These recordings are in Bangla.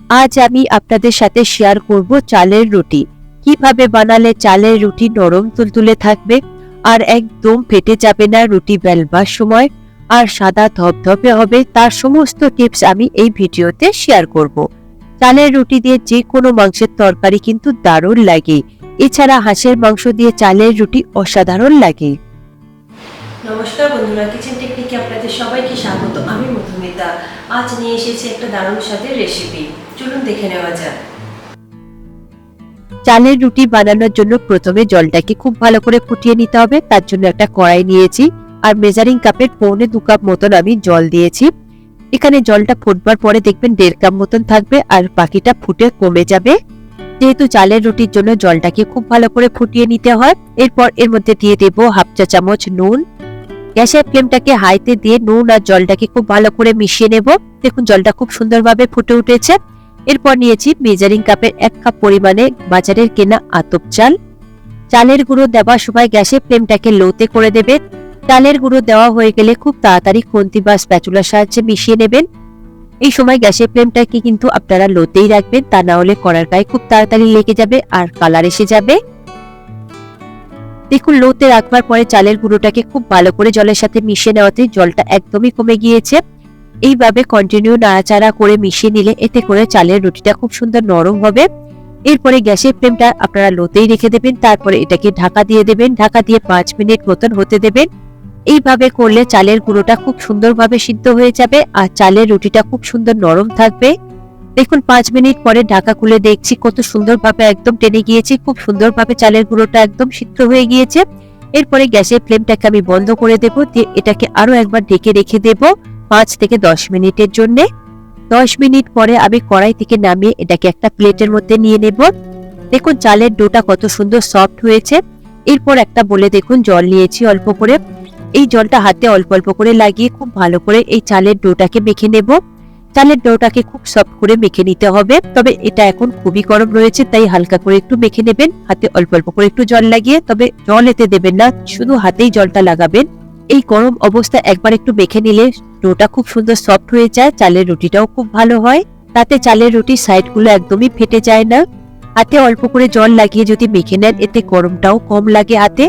আজ আমি আপনাদের সাথে শেয়ার করব চালের রুটি। কিভাবে বানালে চালের রুটি নরম তুলতুলে থাকবে আর একদম ফেটে যাবে না রুটি বেলবার সময়, আর সাদা ধবধবে হবে, তার সমস্ত টিপস আমি এই ভিডিওতে শেয়ার করব। চালের রুটি দিয়ে যে কোনো মাংসের তরকারি কিন্তু দারুণ লাগে। এছাড়া হাঁসের মাংস দিয়ে চালের রুটি অসাধারণ লাগে। নমস্কার বন্ধুরা, কিচেন টেকনিকে আপনাদের সবাইকে স্বাগত। আমি মধুমিতা। আজ নিয়ে এসেছি একটা দারুণ স্বাদের রেসিপি, চলুন দেখে নেওয়া যাক। চালের রুটি বানানোর জন্য প্রথমে জলটাকে খুব ভালো করে ফুটিয়ে নিতে হবে। তার জন্য একটা কড়াই নিয়েছি আর মেজারিং কাপের 1.25 কাপ মতন আমি জল দিয়েছি। এখানে জলটা ফুটবার পরে দেখবেন 1.5 কাপ মতন থাকবে আর বাকিটা ফুটে কমে যাবে। যেহেতু চালের রুটির জন্য জলটাকে খুব ভালো করে ফুটিয়ে নিতে হয়। এরপর এর মধ্যে দিয়ে দেব 1/2 চা চামচ নুন। গ্যাসের ফ্লেমটাকে হাইতে দিয়ে নুন আর জলটাকে খুব ভালো করে মিশিয়ে নেব। দেখুন জলটা খুব সুন্দরভাবে ফুটে উঠেছে। এরপর নিয়েছি মেজারিং কাপের 1 কাপ পরিমাণে বাজারের কেনা আতপ চাল। চালের গুঁড়ো দেওয়ার সময় গ্যাসের ফ্লেমটাকে লোতে করে দেবেন। চালের গুঁড়ো দেওয়া হয়ে গেলে খুব তাড়াতাড়ি খুন্তি বা স্প্যাচুলার সাহায্যে মিশিয়ে নেবেন। এই সময় গ্যাসের ফ্লেমটাকে কিন্তু আপনারা লোতেই রাখবেন, তা না হলে কড়ার গায়ে খুব তাড়াতাড়ি লেগে যাবে আর কালার এসে যাবে। দেখুন লোতে রাখবার পরে চালের গুঁড়োটাকে খুব ভালো করে জলের সাথে মিশিয়ে নেওয়াতে জলটা একদমই কমে গিয়েছে। এইভাবে কন্টিনিউ নাড়াচাড়া করে মিশিয়ে নিলে এতে করে চালের রুটিটা খুব সুন্দর নরম হবে। এরপরে গ্যাসের ফ্লেমটা আপনারা লোতেই রেখে দেবেন। তারপরে এটাকে ঢাকা দিয়ে দেবেন। ঢাকা দিয়ে 5 মিনিট মতন হতে দেবেন। এইভাবে করলে চালের গুঁড়োটা খুব সুন্দরভাবে সিদ্ধ হয়ে যাবে আর চালের রুটিটা খুব সুন্দর নরম থাকবে। দেখুন 5 মিনিট পরে ঢাকা খুলে দেখছি কত সুন্দরভাবে একদম টেনে গিয়েছে। খুব সুন্দরভাবে চালের গুঁড়োটা একদম সিদ্ধ হয়ে গিয়েছে। এরপরে গ্যাসের ফ্লেমটাকে আমি বন্ধ করে দেব, দিয়ে এটাকে আরো একবার ঢেকে রেখে দেব 5 থেকে 10 মিনিটের জন্য। 10 মিনিট পরে আমি কড়াই থেকে নামিয়ে এটাকে একটা প্লেটের মধ্যে নিয়ে নেব। দেখুন চালের ডোটা কত সুন্দর সফট হয়েছে। এরপর একটা বলে দেখুন জল নিয়েছি অল্প করে। এই জলটা হাতে অল্প অল্প করে লাগিয়ে খুব ভালো করে এই চালের ডোটাকে মেখে নেব। চালের ডোটাকে খুব সফট করে মেখে নিতে হবে। তবে এটা এখন খুবই গরম রয়েছে, তাই হালকা করে একটু মেখে নেবেন, হাতে অল্প অল্প করে একটু জল লাগিয়ে। তবে জল এতে দেবেন না, শুধু হাতেই জলটা লাগাবেন। এই গরম অবস্থায় একবার একটু মেখে নিলে ডোটা খুব সুন্দর সফট হয়ে যায়, চালের রুটিটাও খুব ভালো হয়। তাতে চালের রুটির সাইডগুলো একদমই ফেটে যায় না। হাতে অল্প করে জল লাগিয়ে যদি মেখে নেন এতে গরমটাও কম লাগে হাতে।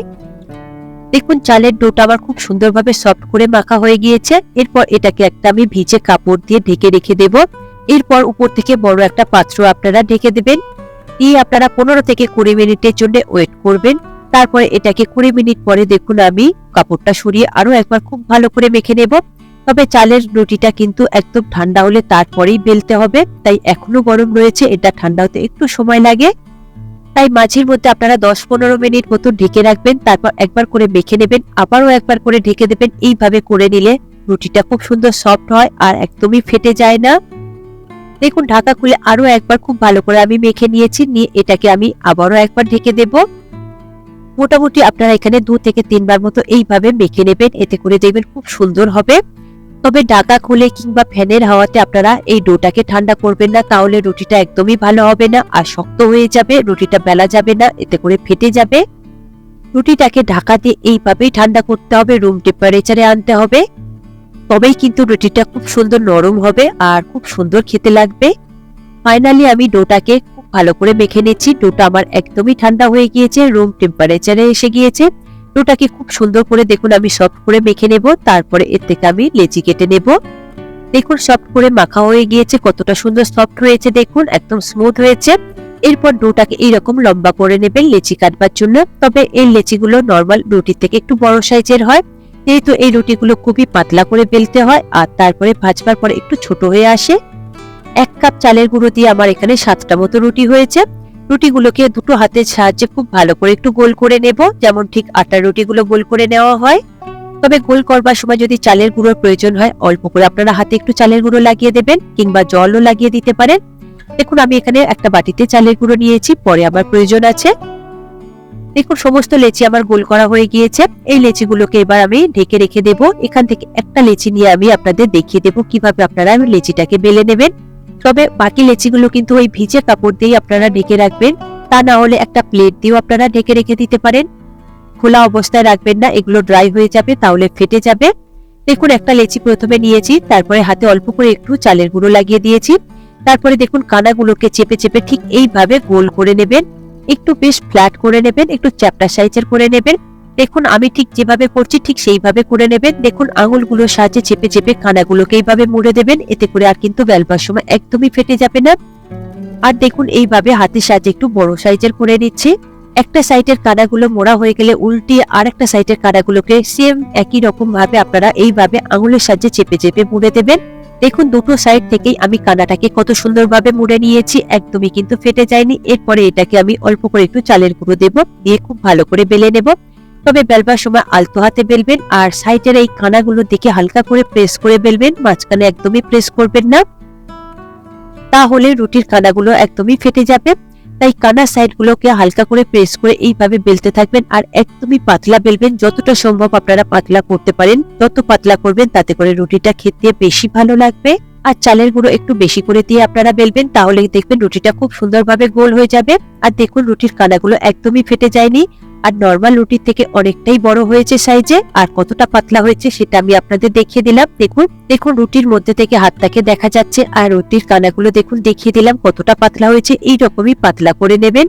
দেখুন চালের ডোটা আবার খুব সুন্দরভাবে সফট করে মাখা হয়ে গিয়েছে। এরপর এটাকে একটা আমি ভিজে কাপড় দিয়ে ঢেকে রেখে দেব। এরপর উপর থেকে বড় একটা পাত্র আপনারা ঢেকে দেবেন। দিয়ে আপনারা 15 থেকে 20 মিনিটের জন্য ওয়েট করবেন। তারপরে এটাকে 20 মিনিট পরে দেখুন আমি কাপড়টা সরিয়ে আরো একবার খুব ভালো করে মেখে নেব। তবে চালের রুটিটা কিন্তু একদম ঠান্ডা হলে তারপরেই বেলতে হবে, তাই এখনো গরম রয়েছে, এটা ঠান্ডা হতে একটু সময় লাগে। তাই মাঝের মধ্যে আপনারা 10-15 মিনিট মতো ঢেকে রাখবেন। তারপর একবার করে মেখে নেবেন, আবারও একবার করে ঢেকে দেবেন। এইভাবে করে নিলে রুটিটা খুব সুন্দর সফট হয় আর একদমই ফেটে যায় না। দেখুন ঢাকা খুলে আরো একবার খুব ভালো করে আমি মেখে নিয়েছি। নিয়ে এটাকে আমি আবারও একবার ঢেকে দেব। মোটামুটি আপনারা এখানে 2 থেকে 3 বার মতো এইভাবে মেখে নেবেন, এতে করে দেখবেন খুব সুন্দর হবে। তবে ঢাকা খুলে কিংবা ফ্যানের হাওয়াতে আপনারা এই ডোটাকে ঠান্ডা করবেন না, তাহলে রুটিটা একদমই ভালো হবে না আর শক্ত হয়ে যাবে, রুটিটা বেলা যাবে না, এতে করে ফেটে যাবে। রুটিটাকে ঢাকা দিয়ে এইভাবেই ঠান্ডা করতে হবে, রুম টেম্পারেচারে আনতে হবে। তবেই কিন্তু রুটিটা খুব সুন্দর নরম হবে আর খুব সুন্দর খেতে লাগবে। ফাইনালি আমি ডোটাকে খুব ভালো করে মেখে নিচ্ছি। ডোটা আমার একদমই ঠান্ডা হয়ে গিয়েছে, রুম টেম্পারেচারে এসে গিয়েছে। ডোটাকে খুব সুন্দর করে দেখুন আমি সফট করে মেখে নেব। তারপরে এর থেকে আমি লেচি কেটে নেব। দেখুন সফট করে মাখা হয়ে গিয়েছে, কতটা সুন্দর সফট হয়েছে, দেখুন একদম স্মুথ হয়েছে। এরপর ডোটাকে এইরকম লম্বা করে নেবেন লেচি কাটবার জন্য। তবে এই লেচিগুলো নরমাল রুটির থেকে একটু বড় সাইজের হয়, যেহেতু এই রুটিগুলো খুবই পাতলা করে বেলতে হয় আর তারপরে ভাজবার পরে একটু ছোট হয়ে আসে। 1 কাপ চালের গুঁড়ো দিয়ে আমার এখানে 7টা মতো রুটি হয়েছে। রুটিগুলোকে দুটো হাতের সাহায্যে খুব ভালো করে একটু গোল করে নেব, যেমন ঠিক আটার রুটিগুলো গোল করে নেওয়া হয়। তবে গোল করবার সময় যদি চালের গুঁড়োর প্রয়োজন হয় অল্প করে আপনারা হাতে একটু চালের গুঁড়ো লাগিয়ে দেবেন, কিংবা জলও লাগিয়ে দিতে পারেন। দেখুন আমি এখানে একটা বাটিতে চালের গুঁড়ো নিয়েছি, পরে আমার প্রয়োজন আছে। দেখুন সমস্ত লেচি আমার গোল করা হয়ে গিয়েছে। এই লেচিগুলোকে এবার আমি ঢেকে রেখে দেব। এখান থেকে একটা লেচি নিয়ে আমি আপনাদের দেখিয়ে দেব কিভাবে আপনারা লেচিটাকে বেলে নেবেন। তবে বাকি লেচিগুলো কিন্তু ওই ভিজে কাপড় দিয়ে আপনারা ঢেকে রাখবেন, তা না হলে একটা প্লেট দিয়েও আপনারা ঢেকে রেখে দিতে পারেন। খোলা অবস্থায় রাখবেন না, এগুলো ড্রাই হয়ে যাবে, তাহলে ফেটে যাবে। দেখুন একটা লেচি প্রথমে নিয়েছি, তারপরে হাতে অল্প করে একটু চালের গুঁড়ো লাগিয়ে দিয়েছি। তারপরে দেখুন কানাগুলোকে চেপে চেপে ঠিক এইভাবে গোল করে নেবেন, একটু বেশ ফ্ল্যাট করে নেবেন, একটু চ্যাপ্টা সাইজের করে নেবেন। দেখুন আমি ঠিক যেভাবে করছি ঠিক সেইভাবে করে নেবেন। দেখুন আঙুলগুলোর সাহায্যে চেপে চেপে কানাগুলোকে এইভাবে মুড়ে দেবেন, এতে করে আর কিন্তু বেলবার সময় একদমই ফেটে যাবে না। আর দেখুন এইভাবে হাতের সাহায্যে একটু বড় সাইজের করে নিচ্ছি। একটা সাইডের কানাগুলো মোড়া হয়ে গেলে উল্টিয়ে আর একটা সাইডের কানাগুলোকে সেম একই রকম ভাবে আপনারা এইভাবে আঙুলের সাহায্যে চেপে চেপে মুড়ে দেবেন। দেখুন দুটো সাইড থেকেই আমি কানাটাকে কত সুন্দরভাবে মুড়ে নিয়েছি, একদমই কিন্তু ফেটে যায়নি। এরপরে এটাকে আমি অল্প করে একটু চালের গুঁড়ো দেব, দিয়ে খুব ভালো করে বেলে নেব। তবে বেলবার সময় আলতো হাতে বেলবেন, আর সাইডের এই কানাগুলো দিকে হালকা করে প্রেস করে বেলবেন, মাঝখানে একদমই প্রেস করবেন না, তাহলে রুটির কানাগুলো একদমই ফেটে যাবে। তাই কানার সাইডগুলোকে হালকা করে প্রেস করে এইভাবে বেলতে থাকবেন, আর একদমই পাতলা বেলবেন। যতটা সম্ভব আপনারা পাতলা করতে পারেন, যত পাতলা করবেন তাতে করে রুটিটা খেতে বেশি ভালো লাগবে। আর চালের গুঁড়ো একটু বেশি করে দিয়ে আপনারা বেলবেন, তাহলে দেখবেন রুটিটা খুব সুন্দরভাবে গোল হয়ে যাবে। আর দেখুন রুটির কানাগুলো একদমই ফেটে যায়নি, আর নরমাল রুটির থেকে অনেকটাই বড় হয়েছে সাইজে। আর কতটা পাতলা হয়েছে সেটা আমি আপনাদের দেখিয়ে দিলাম। দেখুন রুটির মধ্যে থেকে হাতটাকে দেখা যাচ্ছে, আর রুটির কানাগুলো দেখুন দেখিয়ে দিলাম কতটা পাতলা হয়েছে। এই রকমই পাতলা করে নেবেন।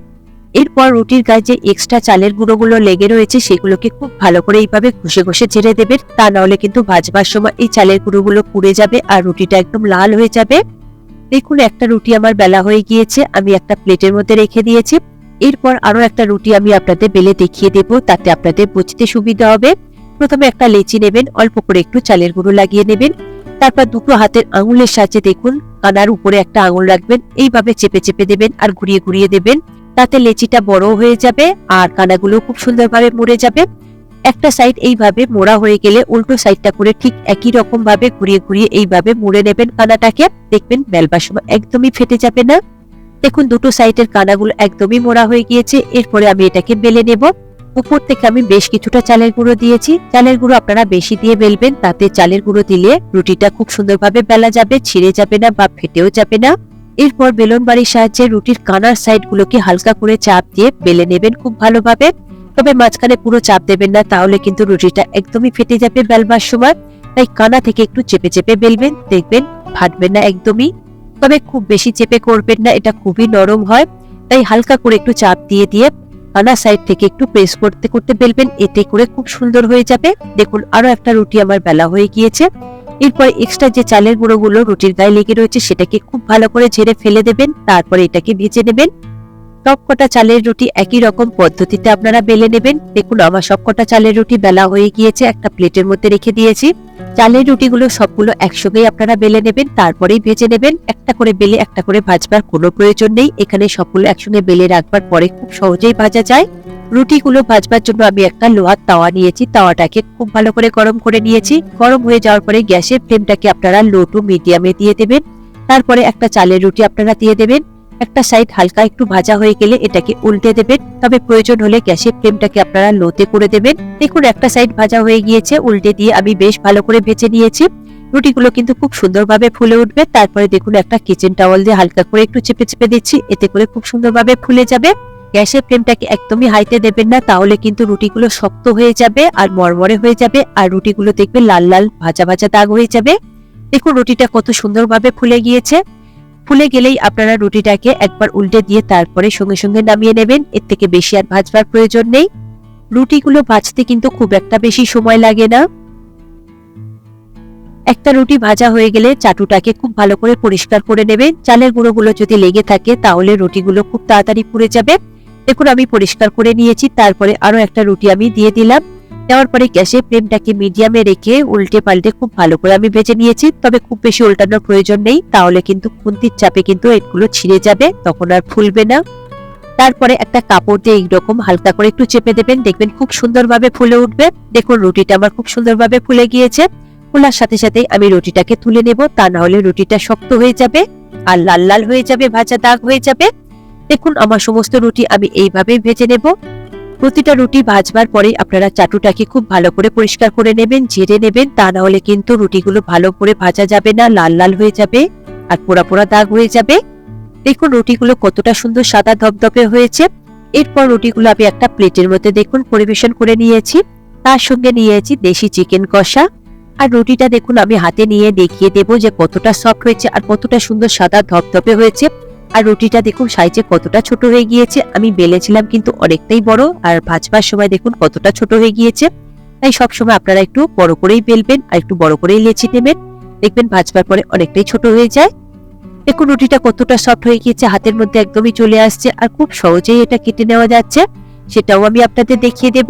এরপর রুটির গায়ে যে এক্সট্রা চালের গুঁড়োগুলো লেগে রয়েছে সেগুলোকে খুব ভালো করে এইভাবে ঘষে ঘষে ঝেড়ে দেবেন, তা নাহলে কিন্তু ভাজবার সময় এই চালের গুঁড়োগুলো পুড়ে যাবে আর রুটিটা একদম লাল হয়ে যাবে। দেখুন একটা রুটি আমার বেলা হয়ে গিয়েছে, আমি একটা প্লেটের মধ্যে রেখে দিয়েছি। এরপর আরো একটা রুটি আমি আপনাদের বেলে দেখিয়ে দেব, তাতে আপনাদের বুঝতে সুবিধা হবে। প্রথমে একটা লেচি নেবেন, অল্প করে একটু চালের গুঁড়ো লাগিয়ে নেবেন। তারপর দুটো হাতের আঙুলের সাহায্যে দেখুন কানার উপরে একটা আঙুল রাখবেন, এইভাবে চেপে চেপে দেবেন আর ঘুরিয়ে ঘুরিয়ে দেবেন, তাতে লেচিটা বড় হয়ে যাবে আর কানাগুলো খুব সুন্দরভাবে মুড়ে যাবে। একটা সাইড এইভাবে মোড়া হয়ে গেলে উল্টো সাইডটা করে ঠিক একই রকম ভাবে ঘুরিয়ে ঘুরিয়ে এইভাবে মুড়ে নেবেন কানাটাকে, দেখবেন বেলবার সময় একদমই ফেটে যাবে না। দেখুন দুটো সাইডের কানাগুলো একদমই মোড়া হয়ে গিয়েছে। এরপরে আমি এটাকে বেলে নেব। উপর থেকে আমি বেশ কিছুটা চালের গুঁড়ো দিয়েছি। চালের গুঁড়ো আপনারা বেশি দিয়ে বেলবেন, তাতে চালের গুঁড়ো দিলে রুটিটা খুব সুন্দরভাবে বেলা যাবে, ছিঁড়ে যাবে না বা ফেটেও যাবে না। এরপর বেলন বাড়ির সাহায্যে রুটির কানার সাইডগুলোকে হালকা করে চাপ দিয়ে বেলে নেবেন খুব ভালোভাবে। তবে মাঝখানে পুরো চাপ দেবেন না, তাহলে কিন্তু রুটিটা একদমই ফেটে যাবে বেলবার সময়। তাই কানা থেকে একটু চেপে চেপে বেলবেন, দেখবেন ফাটবে না একদমই। তবে খুব বেশি চেপে করবেন না, এটা খুবই নরম হয়। তাই হালকা করে একটু চাপ দিয়ে দিয়ে কানা সাইড থেকে একটু প্রেস করতে করতে বেলবেন, এতে করে খুব সুন্দর হয়ে যাবে। দেখুন আরো একটা রুটি আমার বেলা হয়ে গিয়েছে। এরপর এক্সট্রা যে চালের গুঁড়োগুলো রুটির গায়ে লেগে রয়েছে সেটাকে খুব ভালো করে ঝেড়ে ফেলে দেবেন, তারপরে এটাকে ভেজে নেবেন। সবকটা চালের রুটি একই রকম পদ্ধতিতে আপনারা বেলে নেবেন। দেখুন আমার সবকটা চালের রুটি বেলা হয়ে গিয়েছে, একটা প্লেটের মধ্যে রেখে দিয়েছি। চালের রুটিগুলো সবগুলো একসঙ্গেই আপনারা বেলে নেবেন, তারপরেই ভেজে নেবেন। একটা করে বেলে একটা করে ভাজবার কোনো প্রয়োজন নেই, এখানে সবগুলো একসঙ্গে বেলে রাখবার পরে খুব সহজেই ভাজা যায়। রুটিগুলো ভাজবার জন্য আমি একটা লোহার তাওয়া নিয়েছি, তাওয়াটাকে খুব ভালো করে গরম করে নিয়েছি। গরম হয়ে যাওয়ার পরে গ্যাসের ফ্লেমটাকে আপনারা লো টু মিডিয়ামে দিয়ে দেবেন। তারপরে একটা চালের রুটি আপনারা দিয়ে দেবেন। একটা সাইড হালকা একটু ভাজা হয়ে গেলে এটাকে উল্টে দেবেন, তবে প্রয়োজন হলে গ্যাসের ফ্লেমটাকে আপনারা লোতে করে দেবেন। দেখুন একটা সাইড ভাজা হয়ে গিয়েছে, উল্টে দিয়ে আমি বেশ ভালো করে ভেজে নিয়েছি। রুটিগুলো কিন্তু খুব সুন্দরভাবে ফুলে উঠবে। তারপরে দেখুন একটা কিচেন টাওয়াল দিয়ে হালকা করে একটু চেপে চেপে দিচ্ছি, এতে করে খুব সুন্দরভাবে ফুলে যাবে। গ্যাসের ফ্লেমটাকে একদমই হাইতে দেবেন না, তাহলে কিন্তু রুটিগুলো শক্ত হয়ে যাবে আর মরমরে হয়ে যাবে, আর রুটিগুলো দেখবে লাল লাল ভাজা ভাজা দাগ হয়ে যাবে। দেখুন রুটিটা কত সুন্দরভাবে ফুলে গিয়েছে। ফুলে গেলেই আপনারা রুটিটাকে একবার উল্টে দিয়ে তারপরে সঙ্গে সঙ্গে নামিয়ে নেবেন, এর থেকে বেশি আর ভাজবার প্রয়োজন নেই। রুটিগুলো ভাজতে কিন্তু খুব একটা বেশি সময় লাগে না। একটা রুটি ভাজা হয়ে গেলে চাটুটাকে খুব ভালো করে পরিষ্কার করে নেবেন। চালের গুঁড়োগুলো যদি লেগে থাকে তাহলে রুটিগুলো খুব তাড়াতাড়ি পুড়ে যাবে। দেখুন আমি পরিষ্কার করে নিয়েছি। তারপরে আরো একটা রুটি আমি দিয়ে দিলাম। দেওয়ার পরে গ্যাসের ফ্লেমটাকে মিডিয়ামে রেখে উল্টে পাল্টে খুব ভালো করে আমি ভেজে নিয়েছি। তবে খুব বেশি উল্টানোর প্রয়োজন নেই, তাহলে কিন্তু খুন্তির চাপে কিন্তু এগুলো ছিঁড়ে যাবে, তখন আর ফুলবে না। তারপরে একটা কাপড় দিয়ে এইরকম হালকা করে একটু চেপে দেবেন, দেখবেন খুব সুন্দরভাবে ফুলে উঠবে। দেখুন রুটিটা আমার খুব সুন্দরভাবে ফুলে গিয়েছে। ফোলার সাথে সাথে আমি রুটিটাকে তুলে নেব, তা না হলে রুটিটা শক্ত হয়ে যাবে আর লাল লাল হয়ে যাবে, ভাজা দাগ হয়ে যাবে। দেখুন আমার সমস্ত রুটি আমি এইভাবে ভেজে নেব। প্রতিটা রুটি ভাজবার পরে আপনারা চাটুটাকে খুব ভালো করে পরিষ্কার করে নেবেন, ঝেড়ে নেবেন, তা না হলে কিন্তু রুটিগুলো ভালো করে ভাজা যাবে না, লাল লাল হয়ে যাবে আর পোড়া পোড়া দাগ হয়ে যাবে। দেখুন রুটিগুলো কতটা সুন্দর সাদা ধবধবে হয়েছে। এরপর রুটিগুলো আমি একটা প্লেটের মধ্যে দেখুন পরিবেশন করে নিয়েছি। তার সঙ্গে নিয়েছি দেশি চিকেন কষা। আর রুটিটা দেখুন আমি হাতে নিয়ে দেখিয়ে দেবো যে কতটা সফট হয়েছে আর কতটা সুন্দর সাদা ধপধপে হয়েছে। আর রুটিটা দেখুন সাইজে কতটা ছোট হয়ে গিয়েছে, আমি বেলেছিলাম কিন্তু অনেকটাই বড়, আর ভাজবার সময় দেখুন কতটা ছোট হয়ে গিয়েছে। তাই সবসময় আপনারা একটু বড় করেই বেলবেন আর একটু বড় করেই লেচি নেবেন, দেখবেন ভাজবার পরে অনেকটাই ছোট হয়ে যায়। দেখুন রুটিটা কতটা সফট হয়ে গিয়েছে, হাতের মধ্যে একদমই চলে আসছে আর খুব সহজেই এটা কেটে নেওয়া যাচ্ছে, সেটাও আমি আপনাদের দেখিয়ে দেব।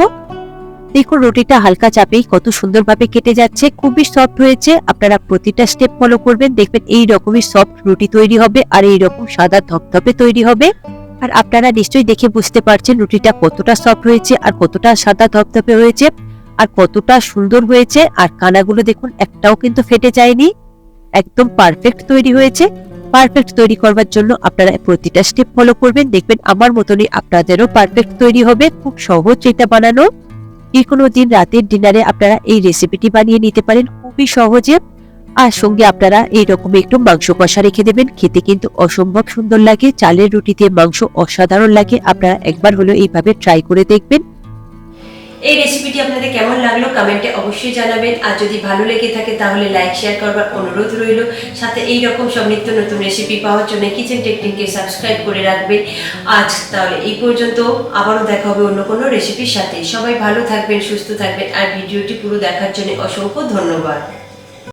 দেখুন রুটিটা হালকা চাপেই কত সুন্দরভাবে কেটে যাচ্ছে, খুবই সফট হয়েছে। আপনারা প্রতিটা স্টেপ ফলো করবেন, দেখবেন এই রকমই সফট রুটি তৈরি হবে আর এই রকম সাদা ধপধপে তৈরি হবে। আর আপনারা নিশ্চয়ই দেখে বুঝতে পারছেন রুটিটা কতটা সফট হয়েছে আর কতটা সাদা ধপধপে হয়েছে আর কতটা সুন্দর হয়েছে। আর কানাগুলো দেখুন একটাও কিন্তু ফেটে যায়নি, একদম পারফেক্ট তৈরি হয়েছে। পারফেক্ট তৈরি করবার জন্য আপনারা প্রতিটা স্টেপ ফলো করবেন, দেখবেন আমার মতনই আপনাদেরও পারফেক্ট তৈরি হবে। খুব সহজ এটা বানানো, যে কোনো দিন রাতের ডিনারে আপনারা এই রেসিপিটি বানিয়ে নিতে পারেন খুবই সহজে। আর সঙ্গে আপনারা এইরকম একটু মাংস কষা রেখে দেবেন, খেতে কিন্তু অসম্ভব সুন্দর লাগে। চালের রুটিতে মাংস অসাধারণ লাগে, আপনারা একবার হলেও এইভাবে ট্রাই করে দেখবেন। এই রেসিপিটি আপনাদের কেমন লাগলো কমেন্টে অবশ্যই জানাবেন। আর যদি ভালো লেগে থাকে তাহলে লাইক শেয়ার করবার অনুরোধ রইল। সাথে এই রকম সব নিত্য নতুন রেসিপি পাওয়ার জন্য কিচেন টেকনিককে সাবস্ক্রাইব করে রাখবেন। আজ তাহলে এই পর্যন্ত, আবারও দেখা হবে অন্য কোনো রেসিপির সাথে। সবাই ভালো থাকবেন, সুস্থ থাকবেন, আর ভিডিওটি পুরো দেখার জন্য অসংখ্য ধন্যবাদ।